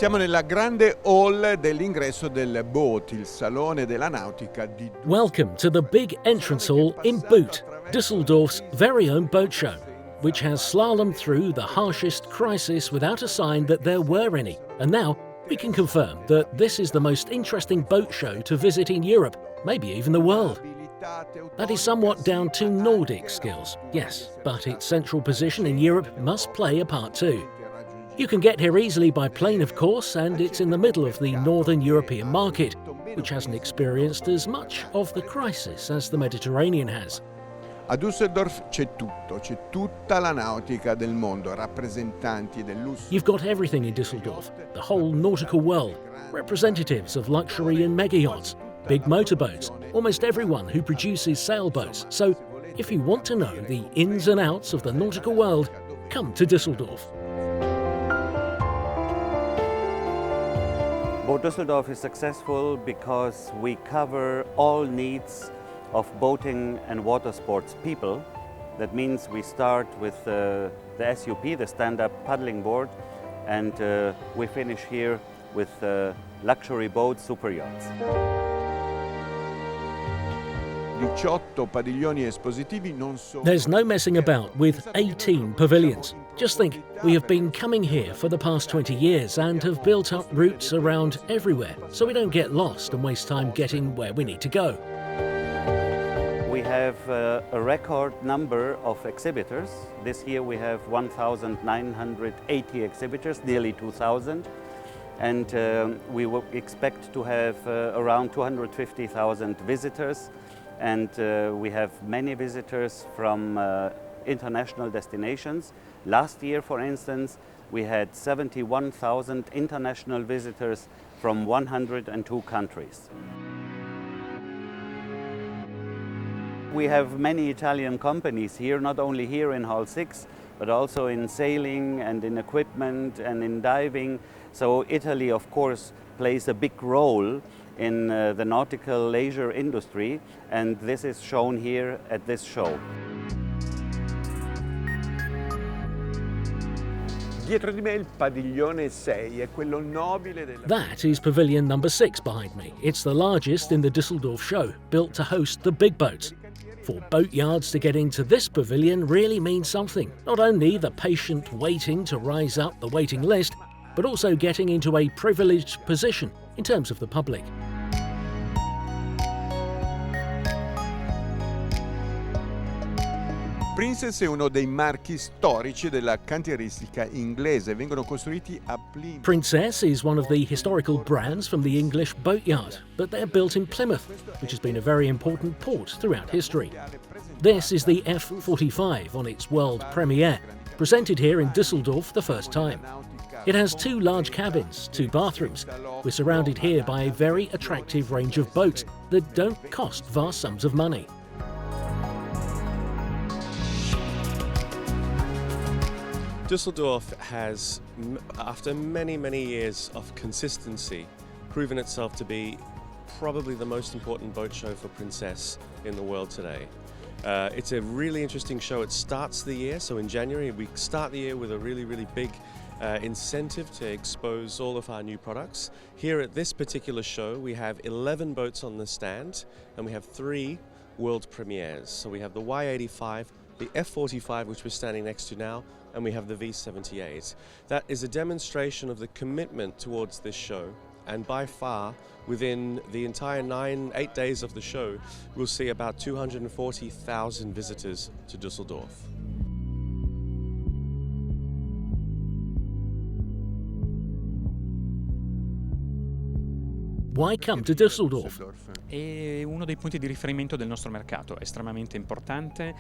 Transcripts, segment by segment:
Siamo nella grande hall dell'ingresso del Boot, il salone della nautica di Düsseldorf. Welcome to the big entrance hall in Boot, Düsseldorf's very own boat show, which has slalom through the harshest crisis without a sign that there were any. And now we can confirm that this is the most interesting boat show to visit in Europe, maybe even the world. That is somewhat down to Nordic skills, yes, but its central position in Europe must play a part too. You can get here easily by plane, of course, and it's in the middle of the Northern European market, which hasn't experienced as much of the crisis as the Mediterranean has. A Düsseldorf c'è tutto, c'è tutta la nautica del mondo, rappresentanti del lusso. You've got everything in Düsseldorf, the whole nautical world, representatives of luxury and mega yachts, big motorboats, almost everyone who produces sailboats. So, if you want to know the ins and outs of the nautical world, come to Düsseldorf. Boat Düsseldorf is successful because we cover all needs of boating and water sports people. That means we start with the SUP, the stand-up paddling board, and we finish here with luxury boats, super yachts. 18 padiglioni espositivi non solo. There's no messing about with 18 pavilions. Just think, we have been coming here for the past 20 years and have built up routes around everywhere, so we don't get lost and waste time getting where we need to go. We have a record number of exhibitors. This year we have 1,980 exhibitors, nearly 2,000. And we will expect to have around 250,000 visitors. And we have many visitors from international destinations. Last year, for instance, we had 71,000 international visitors from 102 countries. We have many Italian companies here, not only here in Hall 6, but also in sailing and in equipment and in diving. So Italy, of course, plays a big role in the nautical leisure industry, and this is shown here at this show. Dietro di me il padiglione 6 è quello nobile della... That is pavilion number 6 behind me. It's the largest in the Düsseldorf show, built to host the big boats. For boat yards to get into this pavilion really means something. Not only the patient waiting to rise up the waiting list, but also getting into a privileged position in terms of the public. Princess è uno dei marchi storici della cantieristica inglese. Vengono costruiti a Plymouth. Princess is one of the historical brands from the English boatyard, but they're built in Plymouth, which has been a very important port throughout history. This is the F45 on its world premiere, presented here in Düsseldorf the first time. It has 2 large cabins, 2 bathrooms. We're surrounded here by a very attractive range of boats that don't cost vast sums of money. Düsseldorf has, after many, many years of consistency, proven itself to be probably the most important boat show for Princess in the world today. It's a really interesting show. It starts the year, so in January we start the year with a really, really big incentive to expose all of our new products. Here at this particular show we have 11 boats on the stand and we have 3 world premieres. So we have the Y85, the F45, which we're standing next to now, and we have the V78. That is a demonstration of the commitment towards this show, and by far, within the entire 8 days of the show, we'll see about 240,000 visitors to Düsseldorf. Why come to Düsseldorf? È uno dei punti di riferimento del nostro mercato, è estremamente importante.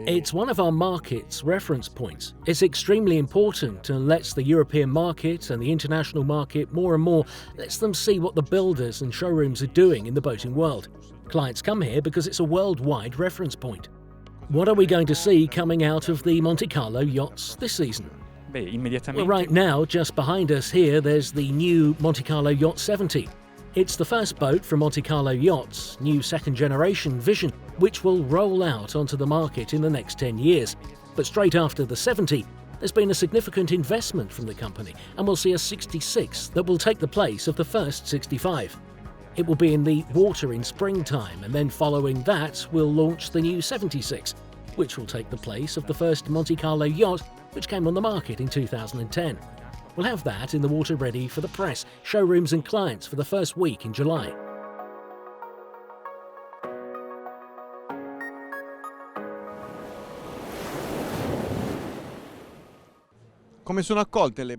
It's one of our market's reference points. It's extremely important and lets the European market and the international market more and more, lets them see what the builders and showrooms are doing in the boating world. Clients come here because it's a worldwide reference point. What are we going to see coming out of the Montecarlo yachts this season? Well, right now, just behind us here, there's the new Montecarlo Yacht 70. It's the first boat from Montecarlo Yachts' new second-generation vision, which will roll out onto the market in the next 10 years. But straight after the 70, There's been a significant investment from the company, and we'll see a 66 that will take the place of the first 65. It will be in the water in springtime, and then following that we'll launch the new 76, which will take the place of the first Montecarlo yacht, which came on the market in 2010. We'll have that in the water ready for the press, showrooms and clients for the first week in July.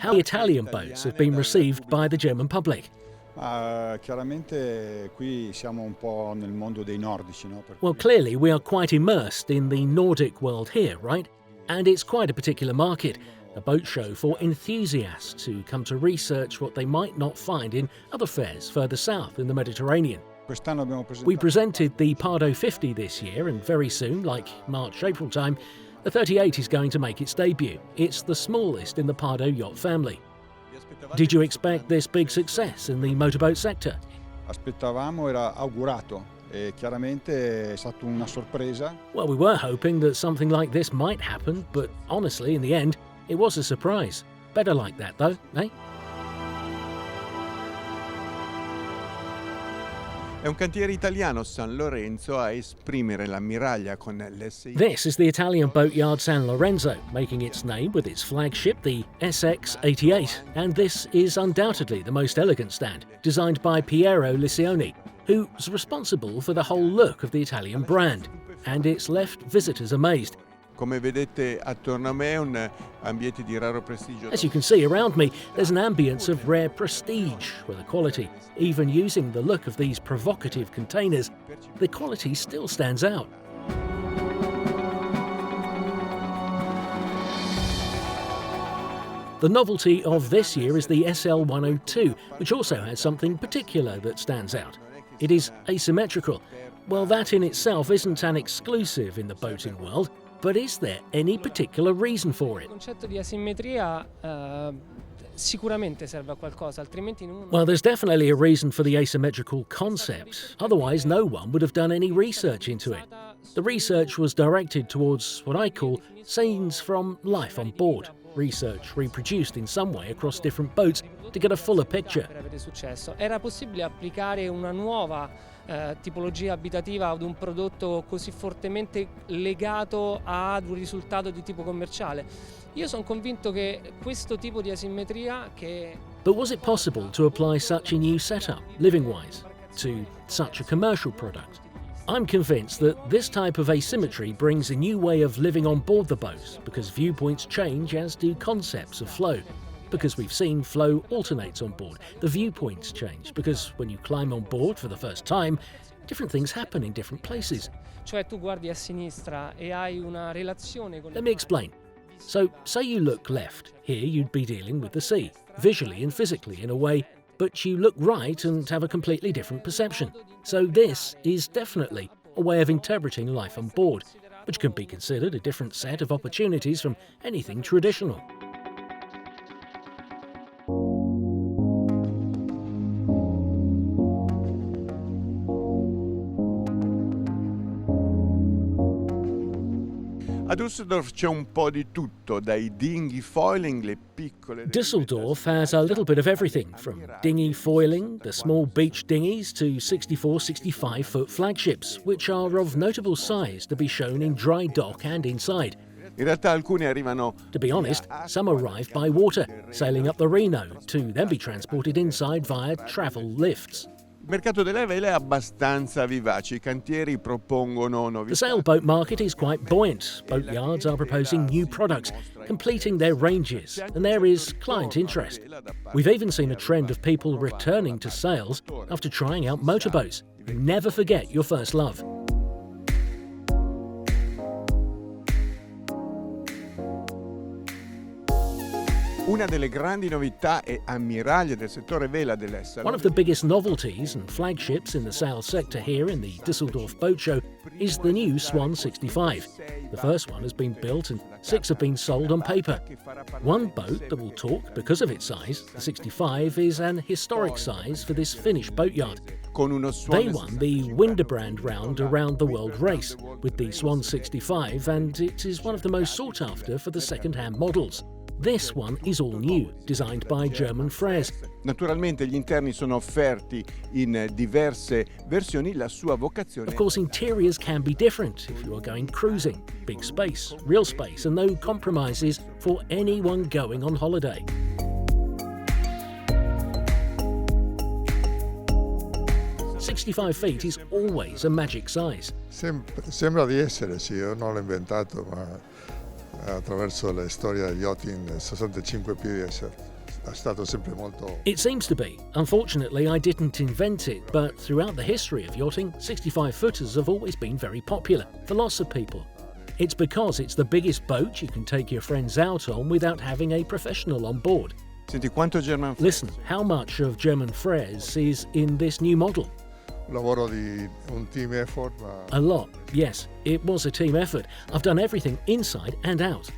How Italian boats have been received by the German public. Chiaramente qui siamo un po' nel mondo dei nordici, no? Well, clearly we are quite immersed in the Nordic world here, right? And it's quite a particular market, a boat show for enthusiasts who come to research what they might not find in other fairs further south in the Mediterranean. We presented the Pardo 50 this year, and very soon, like March-April time, the 38 is going to make its debut. It's the smallest in the Pardo yacht family. Did you expect this big success in the motorboat sector? Aspettavamo, era augurato, e chiaramente è stata una sorpresa. Well, we were hoping that something like this might happen, but honestly, in the end, it was a surprise. Better like that, though, eh? È un cantiere italiano, Sanlorenzo, a esprimere l'ammiraglia con l'SI. This is the Italian boatyard Sanlorenzo, making its name with its flagship, the SX88. And this is undoubtedly the most elegant stand, designed by Piero Licioni, who's responsible for the whole look of the Italian brand. And it's left visitors amazed. Come vedete attorno a me un ambiente di raro prestigio. As you can see around me, there's an ambience of rare prestige, where the quality, even using the look of these provocative containers, the quality still stands out. The novelty of this year is the SL102, which also has something particular that stands out. It is asymmetrical. Well, that in itself isn't an exclusive in the boating world. But is there any particular reason for it? Well, there's definitely a reason for the asymmetrical concept. Otherwise, no one would have done any research into it. The research was directed towards what I call scenes from life on board. Research reproduced in some way across different boats to get a fuller picture. Era possibile applicare una nuova tipologia abitativa ad un prodotto così fortemente legato ad un risultato di tipo commerciale. Io sono convinto che questo tipo di asimmetria che But was it possible to apply such a new setup, living-wise, to such a commercial product? I'm convinced that this type of asymmetry brings a new way of living on board the boat, because viewpoints change as do concepts of flow. Because we've seen flow alternates on board, the viewpoints change, because when you climb on board for the first time, different things happen in different places. Cioè tu guardi a sinistra e hai una relazione con Let me explain. So, say you look left. Here you'd be dealing with the sea, visually and physically in a way, but you look right and have a completely different perception. So this is definitely a way of interpreting life on board, which can be considered a different set of opportunities from anything traditional. A Düsseldorf c'è un po' di tutto, dai dinghy foiling, le piccole... Düsseldorf has a little bit of everything, from dinghy foiling, the small beach dinghies, to 64, 65-foot flagships, which are of notable size to be shown in dry dock and inside. In realtà alcuni arrivano... To be honest, some arrive by water, sailing up the Reno, to then be transported inside via travel lifts. Il mercato delle vele è abbastanza vivace, i cantieri propongono The novità. sailboat market is quite buoyant. Boatyards are proposing new products, completing their ranges, and there is client interest. We've even seen a trend of people returning to sails after trying out motorboats. Never forget your first love. Una delle grandi novità e ammiraglie del settore vela dell'Essalo. One of the biggest novelties and flagships in the sail sector here in the Düsseldorf Boat Show is the new Swan 65. The first one has been built and 6 have been sold on paper. One boat that will talk because of its size, the 65, is an historic size for this Finnish boatyard. They won the Winterbrand round around the world race with the Swan 65, and it is one of the most sought after for the second-hand models. This one is all new, designed by German Frères. Naturalmente gli interni sono offerti in diverse versioni, la sua vocazione. Of course, interiors can be different if you are going cruising. Big space, real space, and no compromises for anyone going on holiday. "65 feet is always a magic size." Sembra di essere, sì, io non l'ho inventato, ma attraverso la storia degli yachting 65 piedi è stato sempre molto... It seems to be. Unfortunately, I didn't invent it, but throughout the history of yachting, 65-footers have always been very popular for lots of people. It's because it's the biggest boat you can take your friends out on without having a professional on board. Senti, quanto German Frères? Listen, how much of German Frères is in this new model? Lavoro di un team effort, ma... A lot, yes. It was a team effort. I've done everything inside and out.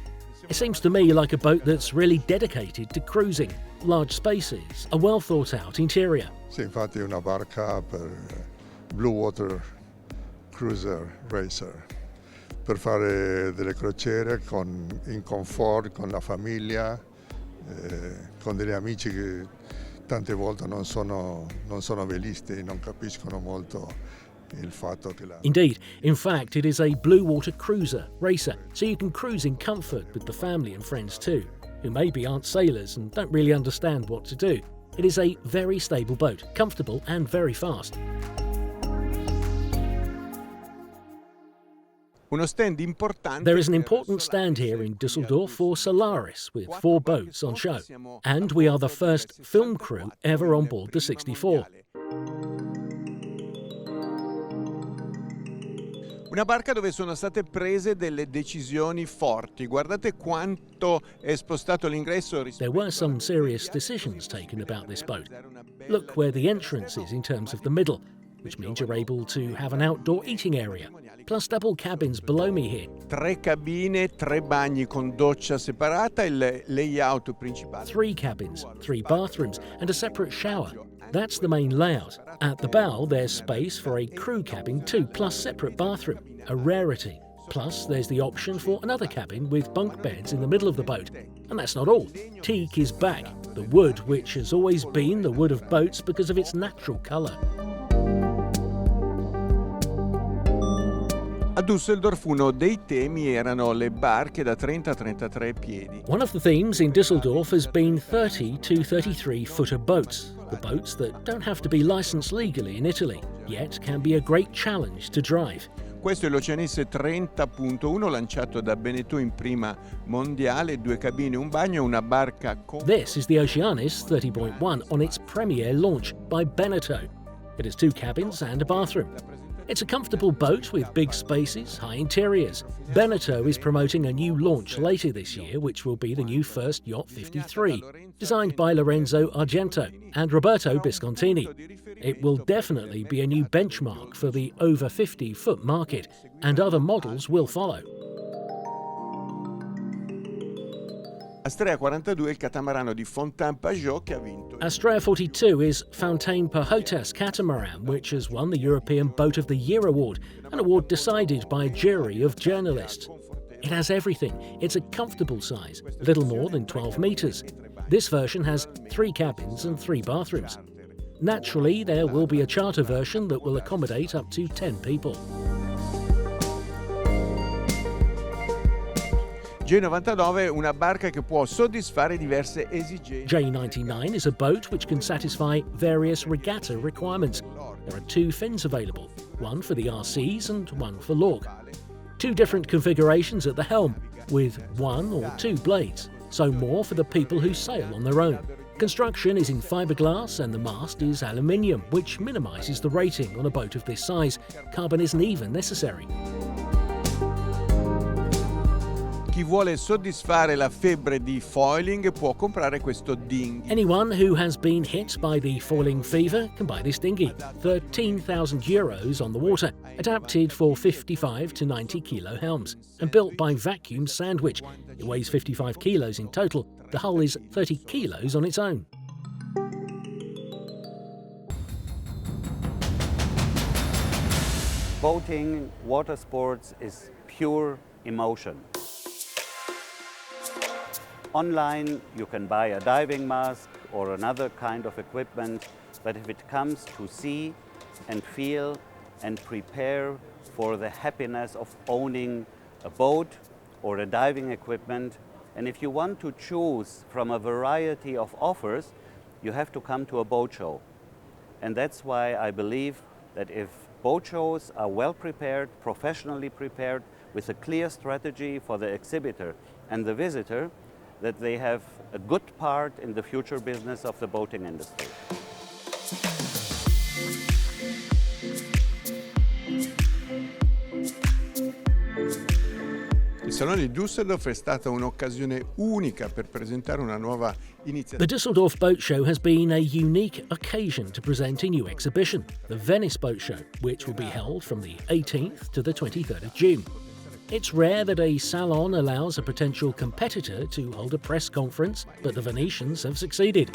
It seems to me like a boat that's really dedicated to cruising. Large spaces, a well thought out interior. Sì, infatti è una barca per Blue Water Cruiser Racer, per fare delle crociere in comfort, con la famiglia, con degli amici che tante volte non sono velisti, non capiscono molto il fatto che la... Indeed, in fact, it is a blue water cruiser racer, so you can cruise in comfort with the family and friends too, who maybe aren't sailors and don't really understand what to do. It is a very stable boat, comfortable and very fast. Uno stand importante. There is an important stand here in Düsseldorf for Solaris, with 4 boats on show. And we are the first film crew ever on board the 64. Una barca dove sono state prese delle decisioni forti. Guardate quanto è spostato l'ingresso rispetto... There were some serious decisions taken about this boat. Look where the entrance is in terms of the middle, which means you're able to have an outdoor eating area, plus double cabins below me here. 3 cabine, 3 bagni con doccia separata, il layout principale. 3 cabins, 3 bathrooms, and a separate shower. That's the main layout. At the bow, there's space for a crew cabin too, plus separate bathroom, a rarity. Plus, there's the option for another cabin with bunk beds in the middle of the boat. And that's not all. Teak is back, the wood which has always been the wood of boats because of its natural colour. A Düsseldorf uno dei temi erano le barche da 30-33 piedi. One of the themes in Düsseldorf has been 30 to 33-footer boats, the boats that don't have to be licensed legally in Italy, yet can be a great challenge to drive. Questo è l'Oceanese 30.1 lanciato da Beneteau in prima mondiale, 2 cabine, un bagno e una barca con... This is the Oceanus 30.1 on its premiere launch by Beneteau. It has 2 cabins and a bathroom. It's a comfortable boat with big spaces, high interiors. Beneteau is promoting a new launch later this year, which will be the new first Yacht 53, designed by Lorenzo Argento and Roberto Biscontini. It will definitely be a new benchmark for the over 50-foot market, and other models will follow. Astrea 42 è il catamarano di Fountaine Pajot che ha vinto. Astrea 42 is Fountaine Pajot's catamaran, which has won the European Boat of the Year award, an award decided by a jury of journalists. It has everything. It's a comfortable size, little more than 12 meters. This version has 3 cabins and 3 bathrooms. Naturally, there will be a charter version that will accommodate up to 10 people. J99 è una barca che può soddisfare diverse esigenze. J99 is a boat which can satisfy various regatta requirements. There are 2 fins available, one for the RCs and one for Lorg. 2 different configurations at the helm, with 1 or 2 blades, so more for the people who sail on their own. Construction is in fiberglass and the mast is aluminium, which minimises the rating on a boat of this size. Carbon isn't even necessary. Chi vuole soddisfare la febbre di foiling può comprare questo dinghy. Anyone who has been hit by the foiling fever can buy this dinghy. €13,000 on the water, adapted for 55 to 90 kilo helms, and built by Vacuum Sandwich. It weighs 55 kilos in total. The hull is 30 kilos on its own. Boating, water sports is pure emotion. Online, you can buy a diving mask or another kind of equipment, but if it comes to see and feel and prepare for the happiness of owning a boat or a diving equipment, and if you want to choose from a variety of offers, you have to come to a boat show. And that's why I believe that if boat shows are well prepared, professionally prepared, with a clear strategy for the exhibitor and the visitor, that they have a good part in the future business of the boating industry. Il Salone di Düsseldorf è stata un'occasione unica per presentare una nuova iniziativa. The Düsseldorf Boat Show has been a unique occasion to present a new exhibition, the Venice Boat Show, which will be held from the 18th to the 23rd of June. It's rare that a salon allows a potential competitor to hold a press conference, but the Venetians have succeeded.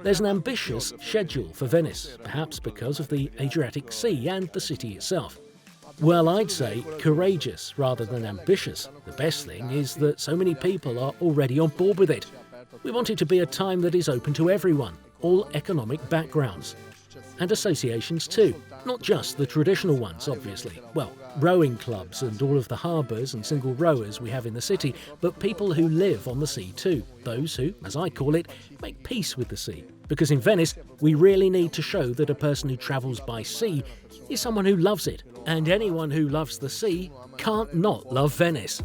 There's an ambitious schedule for Venice, perhaps because of the Adriatic Sea and the city itself. Well, I'd say courageous rather than ambitious. The best thing is that so many people are already on board with it. We want it to be a time that is open to everyone, all economic backgrounds. And associations too, not just the traditional ones, obviously. Well, rowing clubs and all of the harbours and single rowers we have in the city, but people who live on the sea too. Those who, as I call it, make peace with the sea. Because in Venice, we really need to show that a person who travels by sea is someone who loves it. And anyone who loves the sea can't not love Venice.